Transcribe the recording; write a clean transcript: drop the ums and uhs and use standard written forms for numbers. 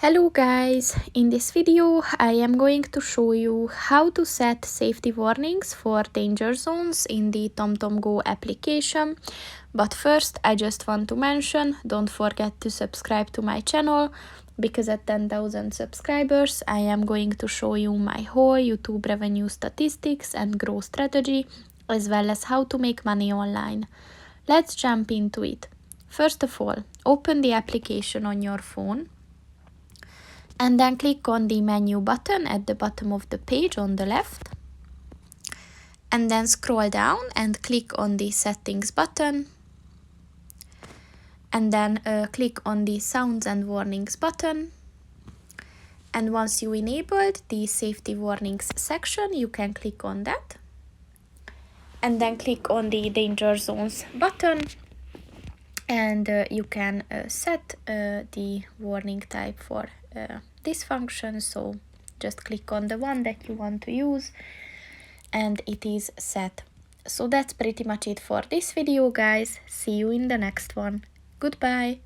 Hello guys, in this video I am going to show you how to set safety warnings for danger zones in the TomTom Go application. But first I just want to mention, don't forget to subscribe to my channel, because at 10,000 subscribers I am going to show you my whole YouTube revenue statistics and growth strategy, as well as how to make money online. Let's jump into it. First of all, open the application on your phone and then click on the menu button at the bottom of the page on the left, and then scroll down and click on the settings button, and then click on the sounds and warnings button. And once you enabled the safety warnings section, you can click on that and then click on the danger zones button, and you can set the warning type for this function. So just click on the one that you want to use and it is set. So that's pretty much it for this video, guys. See you in the next one. Goodbye.